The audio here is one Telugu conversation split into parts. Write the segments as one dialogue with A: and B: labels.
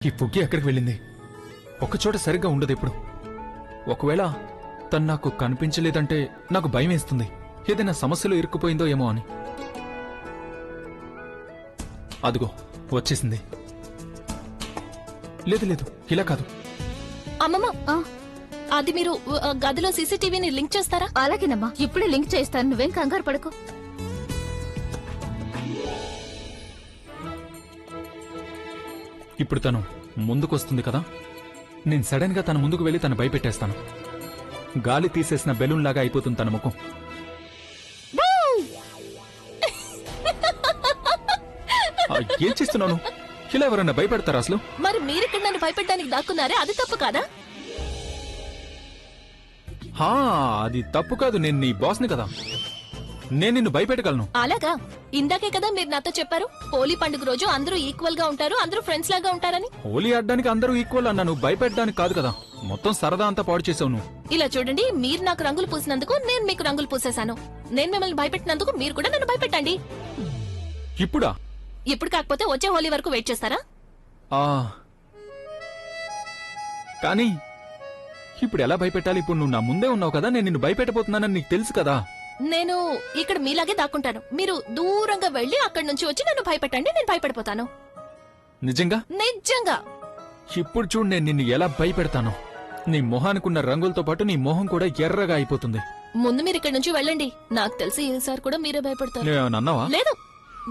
A: ఈ పుగ్గి ఎక్కడికి వెళ్ళింది? ఒకచోట సరిగ్గా ఉండదు ఎప్పుడు. ఒకవేళ తను నాకు కనిపించలేదంటే నాకు భయం వేస్తుంది, ఏదైనా సమస్యలో ఇరుక్కుపోయిందో ఏమో అని. అదిగో వచ్చేసింది. లేదు లేదు, ఇలా కాదు.
B: అమ్మమ్మ, అది మీరు గదిలో సీసీటీవీని లింక్ చేస్తారా?
C: అలాగేనమ్మా, ఇప్పుడే లింక్ చేస్తాను, నువ్వేం కంగారు పడకు.
A: ఇప్పుడు తను ముందుకొస్తుంది కదా, నేను సడన్ గా తన ముందుకు వెళ్లి తను భయపెట్టేస్తాను. గాలి తీసేసిన బెలూన్ లాగా అయిపోతుంది తన ముఖం. ఏం చేస్తున్నాను? ఇలా ఎవరన్నా భయపెడతారా అసలు?
B: మరి మీరిక్కడ నన్ను భయపెట్టడానికి దాక్కున్నారే, అది తప్పు కాదా?
A: అది తప్పు కాదు. నేను నీ బాస్ని కదా, నేను నిన్ను భయపెట్టగలను.
B: అలాగా? ఇందాకే కదా మీరు నాతో చెప్పారు, హోలీ పండుగ రోజు అందరూ ఈక్వల్ గా ఉంటారు, అందరూ ఫ్రెండ్స్ లాగా ఉంటారని.
A: హోలీ ఆడడానికి అందరూ ఈక్వల్ అన్నాను, భయపెట్టడానికి కాదు కదా. మొత్తం సరదా అంతా పాడు చేసావు నువ్వు.
B: ఇలా చూడండి, మీరు నాకు రంగులు పూసినందుకు నేను మీకు రంగులు పూసేశాను. నేను మిమ్మల్ని భయపెట్టినందుకు మీరు కూడా నన్ను భయపెట్టండి.
A: ఇప్పుడా?
B: ఇప్పుడు కాకపోతే వచ్చే హోలీ వరకు వెయిట్ చేస్తారా?
A: కానీ ఇప్పుడు ఎలా భయపెట్టాలి? ఇప్పుడు నువ్వు నా ముందే ఉన్నావు కదా, నేను నిన్ను భయపెట్టబోతున్నానని నీకు తెలుసు కదా.
B: నేను ఇక్కడ మీలాగే దాక్కుంటాను, మీరు దూరంగా వెళ్లి అక్కడి నుంచి వచ్చి నన్ను భయపెట్టండి, నేను భయపడిపోతాను.
A: నిజంగా?
B: నిజంగా.
A: ఇప్పుడు చూడు నేను నిన్ను ఎలా భయపెడతాను. నీ మొహానికున్న రంగులతో పాటు నీ మొహం కూడా ఎర్రగా అయిపోతుంది.
B: ముందు మీరు ఇక్కడ నుంచి వెళ్ళండి, నాకు తెలిసి ఈసారి కూడా మీరే భయపడతారు.
A: అన్నావా?
B: లేదు,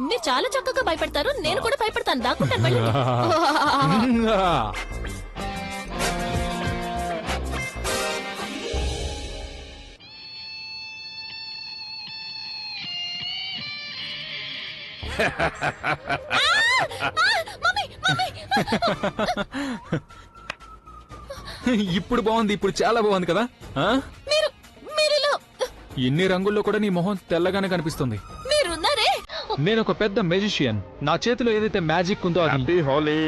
B: మీరు చాలా చక్కగా భయపడతారు, నేను కూడా భయపడతాను, దాక్కుంటాను, వెళ్ళండి.
A: ఇప్పుడు బాగుంది, ఇప్పుడు చాలా బాగుంది కదా. ఎన్ని రంగుల్లో కూడా నీ మొహం తెల్లగానే కనిపిస్తుంది.
B: మీరున్నారే,
A: నేను ఒక పెద్ద మెజిషియన్, నా చేతిలో ఏదైతే మ్యాజిక్ ఉందో అది. హోలీ.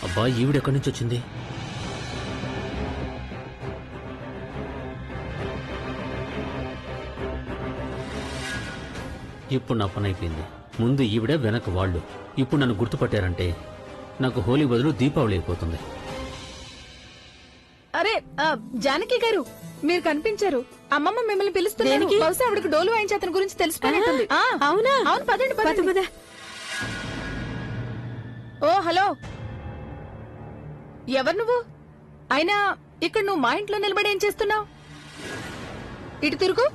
D: అబ్బా, ఈవిడెక్కడి నుంచి వచ్చింది? ఇప్పుడు నా పని అయిపోయింది. ముందు ఈవిడ, వెనక వాళ్ళు. ఇప్పుడు నన్ను గుర్తుపట్టారంటే నాకు హోలీ బదులు దీపావళి అయిపోతుంది.
C: అరే జానకి గారు, మీరు కనిపించారు. అమ్మమ్మ మిమ్మల్ని పిలుస్తున్నారు. బహుశా ఆవిడకి డోలు వాయించి అతని గురించి తెలిసిపోయినట్టుంది. అవునా? అవును, పదండి పదండి. ఓ హలో, ఎవరు నువ్వు? అయినా ఇక్కడ నువ్వు మా ఇంట్లో నిలబడి ఏం చేస్తున్నావు? ఇటు తిరుగు.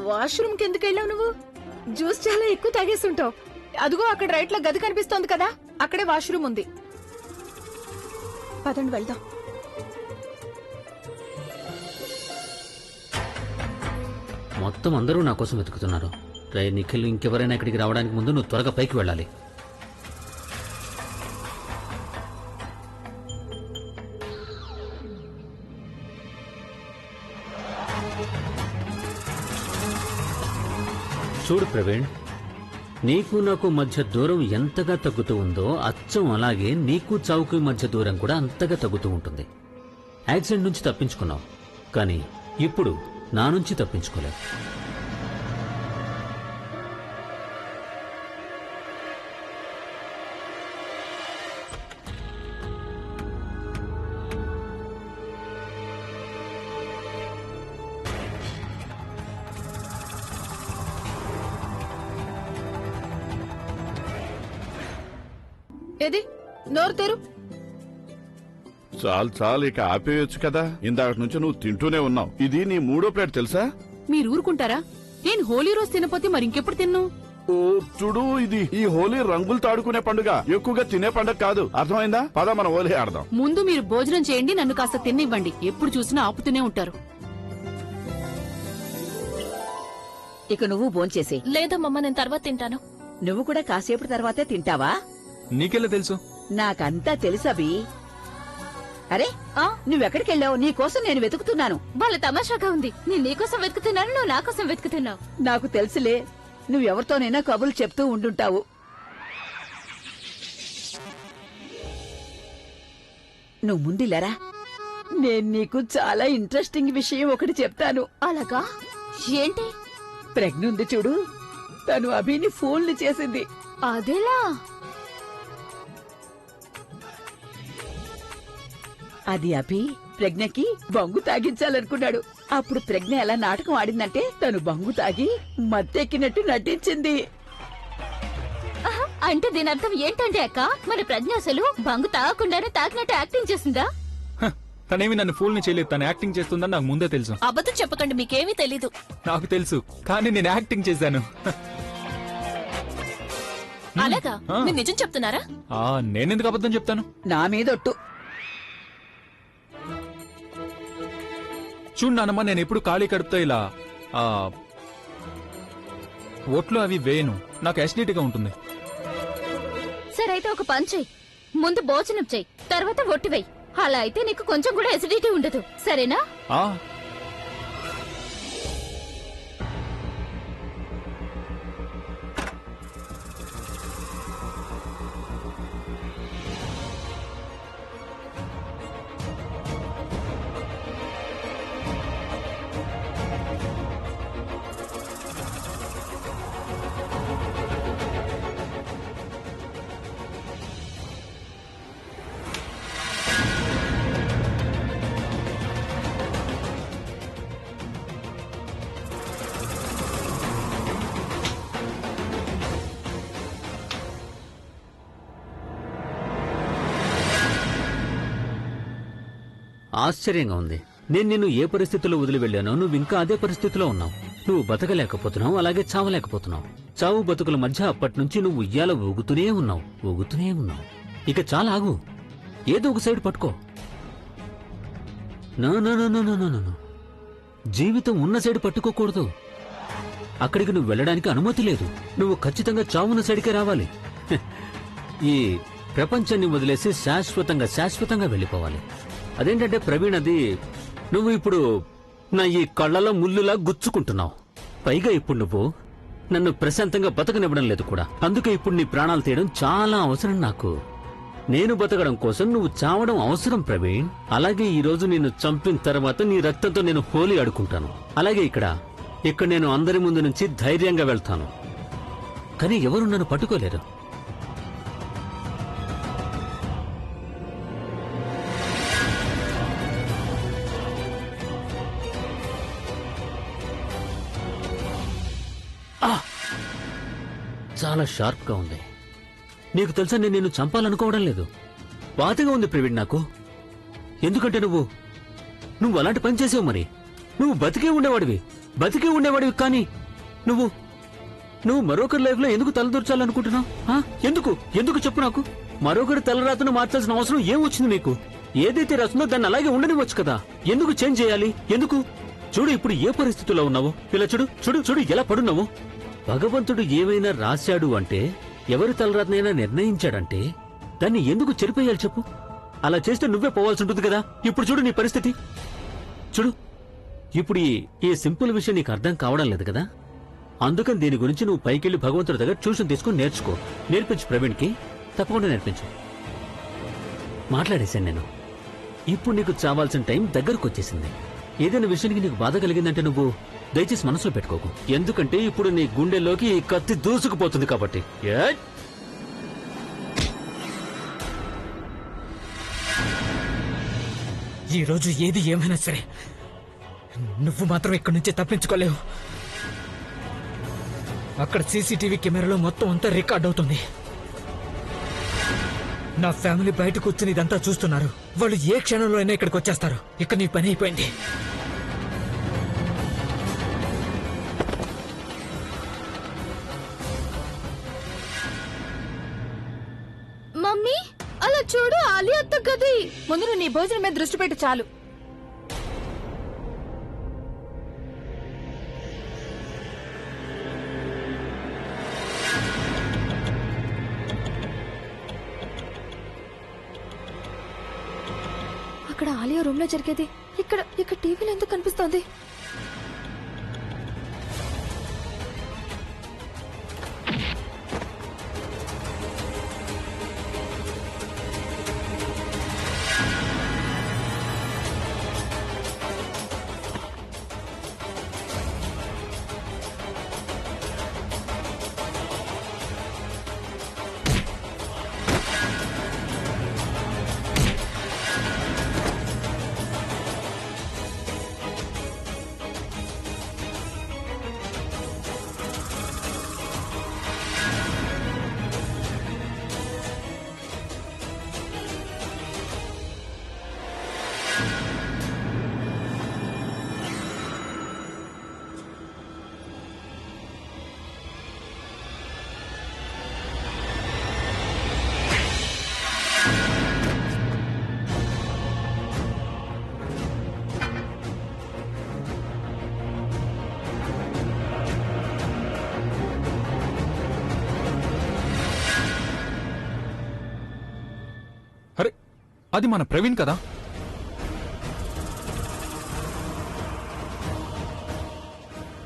C: వాష్రూమ్ కి ఎందుకు వెళ్ళావు నువ్వు? జ్యూస్ చాలా ఎక్కువ తాగేస్తుంటావు. అదిగో అక్కడ రైట్ లో గది కనిపిస్తోంది కదా, అక్కడే వాష్రూమ్ ఉంది. పదండి వెళ్దాం.
D: మొత్తం అందరూ నా కోసం వెతుకుతున్నారు. రే నిఖిల్, ఇంకెవరైనా ఇక్కడికి రావడానికి ముందు నువ్వు త్వరగా పైకి వెళ్ళాలి. చూడు ప్రవీణ్, నీకు నాకు మధ్య దూరం ఎంతగా తగ్గుతూ ఉందో అచ్చం అలాగే నీకు చావుకు మధ్య దూరం కూడా అంతగా తగ్గుతూ ఉంటుంది. యాక్సిడెంట్ నుంచి తప్పించుకున్నావు, కానీ ఇప్పుడు నా నుంచి తప్పించుకోలేవు.
C: ఏది నోరు తెరు.
E: చాలు ఇక ఆపేయొచ్చు కదా. ఇందాక నుంచి నువ్వు తింటూనే ఉన్నావు. ఇది నీ 3వ ప్లేట్ తెలుసా?
F: మీరు ఊరుకుంటారా? నేను హోలీ రోజు తినపోతే మరి ఇంకెప్పుడు తిన్ను?
E: ఓ చూడు, ఇది ఈ హోలీ రంగులు తాడుకునే పండుగ, ఎక్కువగా తినే పండుగ కాదు. అర్థమైందా? పద మనం హోలీ ఆడదాం.
F: ముందు మీరు భోజనం చేయండి, నన్ను కాస్త తిన్నివ్వండి. ఎప్పుడు చూసినా ఆపుతూనే ఉంటారు.
G: ఇక నువ్వు భోంచేసే.
B: లేదమ్మమ్మ, నేను తర్వాత తింటాను.
G: నువ్వు కూడా కాసేపు తర్వాతే తింటావా?
A: నీకెలా తెలుసు?
G: నాకంతా తెలుసవి. అరే నువ్వెక్కడికెళ్ళావు? నీకోసం నేను వెతుకుతున్నాను.
B: వాళ్ళ తమాషాగా ఉంది. నేను నీకోసం వెతుకుతున్నాను, నువ్వు నా కోసం వెతుకుతున్నావు.
G: నాకు తెలుసులే, నువ్వెవరితోనైనా కబుర్లు చెప్తూ ఉండుంటావు. నువ్వు ముందులేరా, నేను నీకు చాలా ఇంట్రెస్టింగ్ విషయం ఒకటి చెప్తాను.
B: అలాగా? ఏంటి?
G: ప్రజ్ఞ ఉంది చూడు, తను అభిని ఫోన్లు చేసింది.
B: అదేలా?
G: అది అభి ప్రజ్ఞకి బంగు తాగించాలనుకున్నాడు. అప్పుడు ప్రజ్ఞ ఎలా నాటకం ఆడిందంటే తను బంగు తాగి మత్తెక్కినట్టు నటించింది.
B: అంటే దీని అర్థం ఏంటంటే అక్క, మన ప్రజ్ఞ అసలు బంగు తాగకుండానే తాగినట్టు యాక్టింగ్ చేసిందా?
A: హ, తనేమి నన్ను ఫూల్ని చేయలేదు. తను యాక్టింగ్ చేస్తుందని నాకు ముందే తెలుసు.
B: అబద్ధం చెప్పకండి, మీకేమీ తెలీదు.
A: నాకు తెలుసు, కానీ నేను యాక్టింగ్ చేశాను.
B: అలాగా? మీరు నిజం చెప్తున్నారా?
A: నేనెందుకు అబద్ధం చెప్తాను?
G: నా మీదొట్టు.
A: చూడు నానమ్మ, నేను ఎప్పుడు ఖాళీ కడుపుతో ఇలా ఓట్లు అవి వేయను. నాకు యాసిడిటీగా ఉంటుంది.
B: సరే అయితే ఒక పని చెయ్యి, ముందు భోజనం చెయ్యి, తర్వాత ఒట్టి వెయ్యి. అలా అయితే నీకు కొంచెం కూడా ఎసిడిటీ ఉండదు, సరేనా?
A: ఆ
D: ఆశ్చర్యంగా ఉంది. నేను నిన్ను ఏ పరిస్థితుల్లో వదిలి వెళ్ళానో నువ్వు ఇంకా అదే పరిస్థితిలో ఉన్నావు. నువ్వు బతకలేకపోతున్నావు, అలాగే చావలేకపోతున్నావు. చావు బతుకుల మధ్య అప్పటి నుంచి నువ్వు ఉయ్యాల ఊగుతూనే ఉన్నావు. ఇక చాలా ఆగు, ఏదో ఒక సైడ్ పట్టుకో. నో, జీవితం ఉన్న సైడ్ పట్టుకోకూడదు. అక్కడికి నువ్వు వెళ్ళడానికి అనుమతి లేదు. నువ్వు ఖచ్చితంగా చావున్న సైడ్కే రావాలి. ఈ ప్రపంచాన్ని వదిలేసి శాశ్వతంగా వెళ్ళిపోవాలి. అదేంటంటే ప్రవీణ్, అది నువ్వు ఇప్పుడు నా ఈ కళ్ళలో ముల్లులా గుచ్చుకుంటున్నావు. పైగా ఇప్పుడు నువ్వు నన్ను ప్రశాంతంగా బతకనివ్వడం లేదు కూడా. అందుకే ఇప్పుడు నీ ప్రాణాలు తీయడం చాలా అవసరం నాకు. నేను బతకడం కోసం నువ్వు చావడం అవసరం ప్రవీణ్. అలాగే ఈ రోజు నిన్ను చంపిన తర్వాత నీ రక్తంతో నేను హోలీ ఆడుకుంటాను. అలాగే ఇక్కడ నేను అందరి ముందు నుంచి ధైర్యంగా వెళ్తాను. కానీ ఎవరు నన్ను పట్టుకోలేరు. చాలా షార్ప్ గా ఉంది. నీకు తెలుసా, నేను నిన్ను చంపాలనుకోవడం లేదు. బాధగా ఉంది ప్రవీణ్ నాకు. ఎందుకంటే నువ్వు అలాంటి పని చేసావు. మరి నువ్వు బతికే ఉండేవాడివి కానీ నువ్వు మరొకరి లైఫ్ లో ఎందుకు తలదూర్చాలనుకుంటున్నావు? ఎందుకు చెప్పు నాకు. మరొకరి తలరాతను మార్చాల్సిన అవసరం ఏమొచ్చింది నీకు? ఏదైతే రాస్తుందో దాన్ని అలాగే ఉండనివ్వచ్చు కదా. ఎందుకు చేంజ్ చేయాలి? ఎందుకు? చూడు ఇప్పుడు ఏ పరిస్థితుల్లో ఉన్నావు. ఇలా చూడు ఎలా పడున్నావు. భగవంతుడు ఏమైనా రాశాడు అంటే, ఎవరి తలరాతనైనా నిర్ణయించాడంటే దాన్ని ఎందుకు చెరిపేయాలి చెప్పు? అలా చేస్తే నువ్వే పోవాల్సి ఉంటుంది కదా. ఇప్పుడు చూడు నీ పరిస్థితి. చూడు ఇప్పుడు ఈ సింపుల్ విషయం నీకు అర్థం కావడం లేదు కదా. అందుకని దీని గురించి నువ్వు పైకెళ్లి భగవంతుడి దగ్గర ట్యూషన్ తీసుకుని నేర్పించు ప్రవీణ్కి. తప్పకుండా నేర్పించు. మాట్లాడేశాను నేను. ఇప్పుడు నీకు చావాల్సిన టైం దగ్గరకు వచ్చేసింది. ఏదైనా విషయానికి నీకు బాధ కలిగిందంటే నువ్వు దయచేసి మనసులో పెట్టుకోకు. ఎందుకంటే ఇప్పుడు నీ గుండెల్లోకి ఈ కత్తి దూసుకుపోతుంది కాబట్టి.
H: ఈ రోజు ఏది ఏమైనా సరే నువ్వు మాత్రం ఇక్కడి నుంచి తప్పించుకోలేవు. అక్కడ సీసీటీవీ కెమెరాలో మొత్తం అంతా రికార్డ్ అవుతుంది. నా ఫ్యామిలీ బయట కూర్చుని ఇదంతా చూస్తున్నారు. వాళ్ళు ఏ క్షణంలో అయినా ఇక్కడికి వచ్చేస్తారు. ఇక నీ పని అయిపోయింది.
B: మమ్మీ అలా చూడు, ఆలియా అత్త గది.
C: ముందు నువ్వు నీ భోజనం మీద దృష్టి పెట్టు చాలు.
B: అక్కడ ఆలియా రూమ్ లో జరిగేది ఇక్కడ టీవీలో ఎందుకు కనిపిస్తోంది?
A: అరే, అది మన ప్రవీణ్ కదా?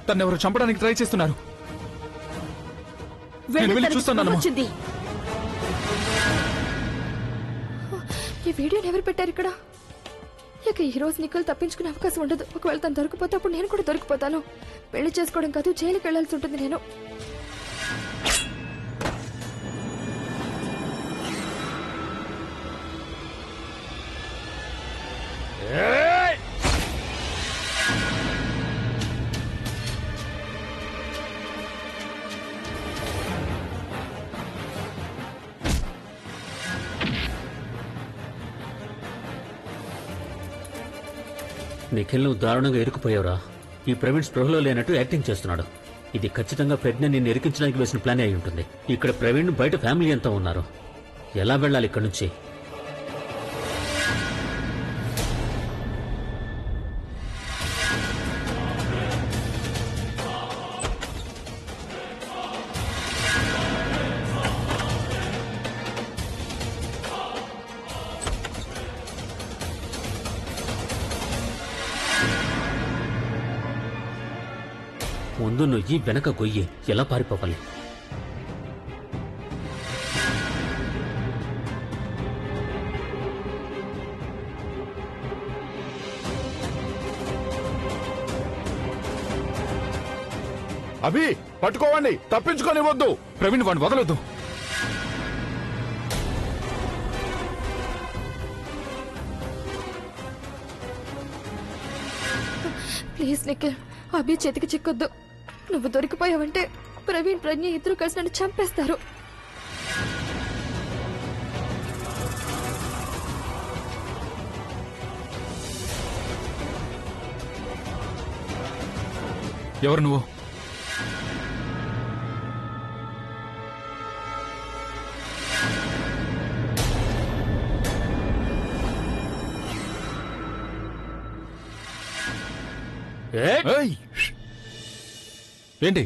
A: తన్నెవరు చంపడానికి ట్రై చేస్తున్నారు. నేను వెళ్ళి చూస్తాను.
B: వచ్చింది. ఈ వీడియోని ఎవరు పెట్టారు ఇక్కడ? ఇక ఈ రోజు నిఖిల్ తప్పించుకునే అవకాశం ఉండదు. ఒకవేళ తను దొరికిపోతే అప్పుడు నేను కూడా దొరికిపోతాను. పెళ్లి చేసుకోవడం కాదు, జైలుకి వెళ్లాల్సి ఉంటుంది నేను.
D: నిఖిల్ నువ్వు దారుణంగా ఇరుక్కుపోయావురా. ఈ ప్రవీణ్ స్పృహలో లేనట్టు యాక్టింగ్ చేస్తున్నాడు. ఇది ఖచ్చితంగా ప్రజ్ఞ నిన్ను ఇరికించడానికి వేసిన ప్లానే అయి ఉంటుంది. ఇక్కడ ప్రవీణ్ బయట ఫ్యామిలీ అంతా ఉన్నారు. ఎలా వెళ్ళాలి ఇక్కడి నుంచి? ముందు నొయ్యి వెనక గొయ్యి. ఎలా పారిపోవాలి?
E: అభి పట్టుకోవండి, తప్పించుకోనివ్వద్దు.
A: ప్రవీణ్ వాడిని వదలొద్దు.
B: ప్లీజ్ నిఖిల్, అభి చేతికి చిక్కొద్దు. నువ్వు దొరికిపోయావంటే ప్రవీణ్, ప్రజ్ఞ ఇద్దరు కలిసి నన్ను చంపేస్తారు.
A: ఎవరు నువ్వు? ఏయ్! ఏంటి?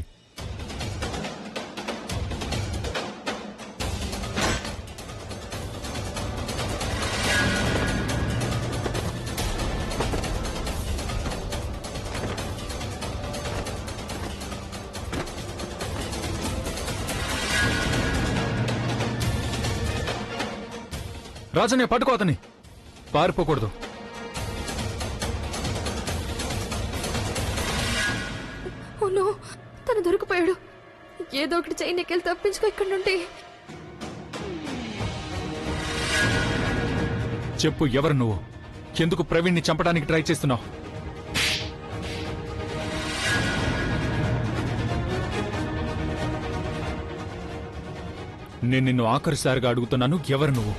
A: రాజనే పట్టుకో, అతని పారిపోకూడదు.
B: అవును, తను దొరికిపోయాడు. ఏదో ఒకటి చెయ్యి నిఖిల్, తప్పించుకో ఇక్కడ నుండి.
A: చెప్పు, ఎవరు నువ్వు? ఎందుకు ప్రవీణ్ని చంపడానికి ట్రై చేస్తున్నావు? నేను నిన్ను ఆఖరిసారిగా అడుగుతున్నాను, ఎవరు నువ్వు?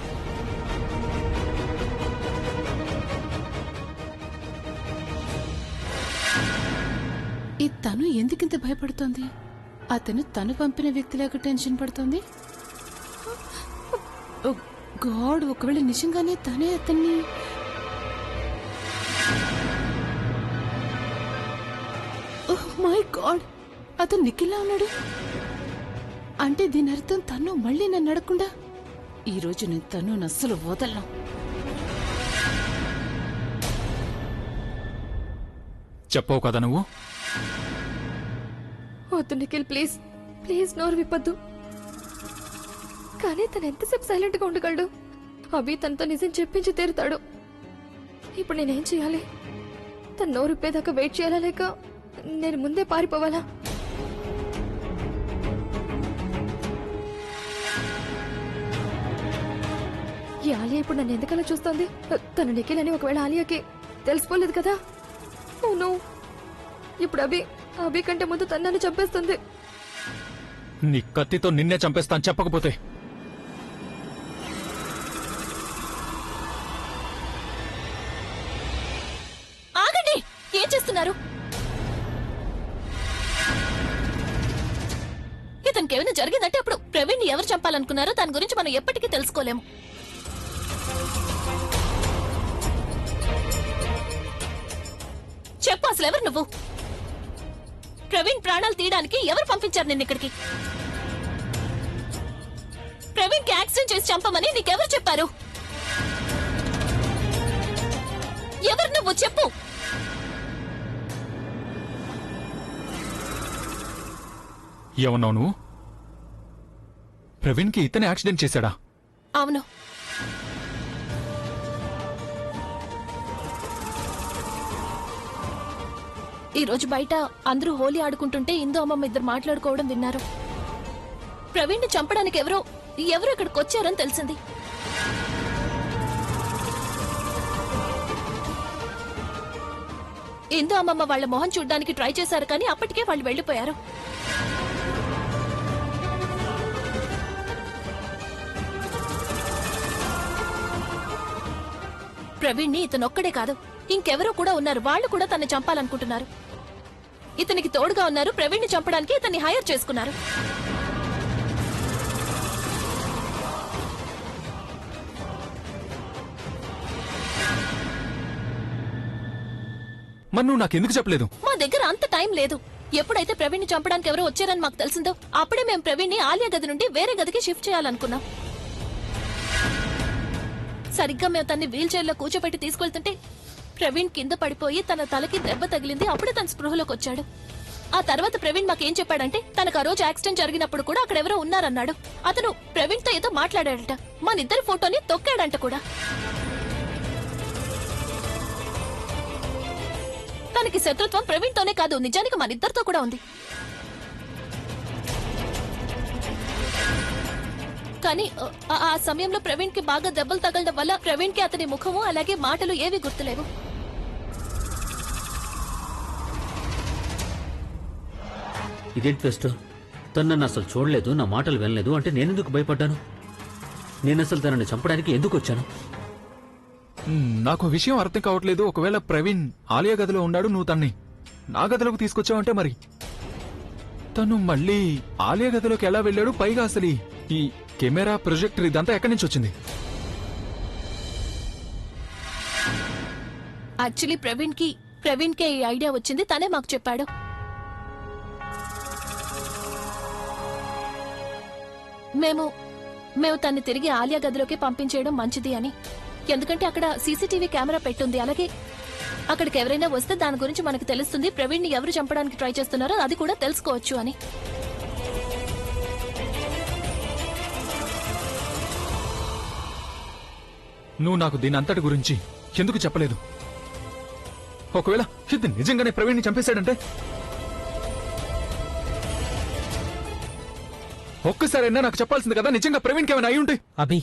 F: ఈ తను ఎందుకింత భయపడుతోంది? అతను తను పంపిన వ్యక్తిలాగా టెన్షన్ పడుతోంది. ఓ గాడ్, ఒకవేళ నిజంగానే తనే అతన్ని... ఓహ్ మై గాడ్, అతను నిఖిల్లా ఉన్నాడు. అంటే దీని అర్థం తను మళ్ళీ నన్ను అడగకుండా ఈ రోజు నేను తను అస్సలు వదలను.
A: చెప్పవు కదా నువ్వు?
B: వద్దు నిఖిల్, ప్లీజ్ ప్లీజ్, నోరు విప్పద్దు. కానీ తను ఎంతసేపు సైలెంట్ గా ఉండగలడు? అభి తనతో నిజం చెప్పించి తీరుతాడు. ఇప్పుడు నేనేం చేయాలి? తను నోరు విప్పేదాకా వెయిట్ చేయాలా, లేక నేను ముందే పారిపోవాలా? ఈ ఆలియా ఇప్పుడు నన్ను ఎందుకలా చూస్తోంది? తను నిఖిల్ అని ఒకవేళ ఆలియాకి తెలిసిపోలేదు కదా? అవును, ఇప్పుడు అభి కంటే ముందు తను నన్ను చంపేస్తుంది.
A: నీ కత్తితో నిన్నే చంపేస్తాను చెప్పకపోతే.
C: ఆగండి, ఏం చేస్తున్నారు? ఇతనికి ఏమైనా జరిగిందంటే అప్పుడు ప్రవీణ్ ఎవరు చంపాలనుకున్నారో దాని గురించి మనం ఎప్పటికీ తెలుసుకోలేము. చెప్పు, అసలు ఎవరు నువ్వు? ప్రవీణ్ ప్రాణాలు తీయడానికి ఎవరు పంపించారు నిన్ను ఇక్కడికి? ప్రవీణ్ కి యాక్సిడెంట్ చేసి చంపమని నీకెవరు చెప్పారు? ఎవరు నువ్వు? చెప్పు.
A: ఏమన్నావు నువ్వు? ప్రవీణ్ కి ఇతనే యాక్సిడెంట్ చేశాడా?
C: అవును. ఈ రోజు బయట అందరూ హోలీ ఆడుకుంటుంటే ఇందు అమ్మమ్మ ఇద్దరు మాట్లాడుకోవడం విన్నారు. ప్రవీణ్ ని చంపడానికి ఎవరో ఇక్కడికి వచ్చారని తెలిసింది. ఇందు అమ్మమ్మ వాళ్ళ మొహం చూడ్డానికి ట్రై చేశారు, కానీ అప్పటికే వాళ్ళు వెళ్లిపోయారు. ప్రవీణ్ ని ఇతనొక్కడే కాదు, ఇంకెవరో కూడా ఉన్నారు. వాళ్ళు కూడా తన్ని చంపాలనుకుంటున్నారు. ఇతనికి తోడుగా ఉన్నారు. ప్రవీణ్ ని చంపడానికి ఇతన్ని హైర్ చేసుకున్నారు.
A: మరి నువ్వు నాకెందుకు చెప్పలేదు?
C: మా దగ్గర అంత టైం లేదు. ఎప్పుడైతే ప్రవీణ్ ని చంపడానికి ఎవరో వచ్చారని మాకు తెలిసిందో అప్పుడే మేము ప్రవీణ్ ని ఆలియా గది నుండి వేరే గదికి షిఫ్ట్ చేయాలనుకున్నాం. సరిగ్గా మేము తన్ని వీల్ చైర్ లో కూర్చోబెట్టి తీసుకెళ్తుంటే ప్రవీణ్ కింద పడిపోయి తన తలకి దెబ్బ తగిలింది. అప్పుడే తన స్పృహలోకి వచ్చాడు. ఆ తర్వాత ప్రవీణ్ మాకేం చెప్పాడంటే తనకు ఆ రోజు యాక్సిడెంట్ జరిగినప్పుడు కూడా అక్కడెవరో ఉన్నారన్నాడు. అతను ప్రవీణ్ తో ఏదో మాట్లాడాడట. మనిద్దరి ఫోటోని తొక్కాడంట కూడా. తనకి శత్రుత్వం ప్రవీణ్ తోనే కాదు, నిజానికి మనిద్దరితో కూడా ఉంది. కానీ ఆ సమయంలో ప్రవీణ్ కి బాగా దెబ్బలు తగలడం వల్ల ప్రవీణ్ కి అతని ముఖము అలాగే మాటలు ఏవి గుర్తులేవు.
D: ఇదేంటి ట్విస్ట్? తను నన్ను అసలు చూడలేదు, నా మాటలు వినలేదు అంటే నేనెందుకు భయపడ్డాను? నేనసలు తనని చంపడానికి ఎందుకు వచ్చాను?
A: నాకు విషయం అర్థం కావట్లేదు. ఒకవేళ ప్రవీణ్ ఆలియా గదిలో ఉన్నాడు, నువ్వు తన్ని నా గదిలోకి తీసుకొచ్చావంటే మరి తను మళ్ళీ ఆలియా గదిలోకి ఎలా వెళ్ళాడు? పైగా అసలు ఈ కెమెరా, ప్రొజెక్టర్ ఇదంతా ఎక్కడి నుంచి వచ్చింది?
C: యాక్చువల్లీ ప్రవీణ్ కే ఈ ఐడియా వచ్చింది. తనే మాకు చెప్పాడు. మేము తన్ని తిరిగి ఆలియా గదిలోకి పంపించేయడం మంచిది అని. ఎందుకంటే అక్కడ సీసీటీవీ కెమెరా పెట్టుంది. అలాగే అక్కడికి ఎవరైనా వస్తే దాని గురించి మనకు తెలుస్తుంది. ప్రవీణ్ ని ఎవరు చంపడానికి ట్రై చేస్తున్నారో అది కూడా తెలుసుకోవచ్చు అని.
A: నువ్వు నాకు దీని అంతటి గురించి ఎందుకు చెప్పలేదు? ఒకవేళ ఇది నిజంగానే ప్రవీణ్ ని చంపేశాడంటే ఒక్కసారైనా నాకు చెప్పాల్సింది కదా, నిజంగా ప్రవీణ్కి ఏమైనా అయి ఉంటే.
H: అభి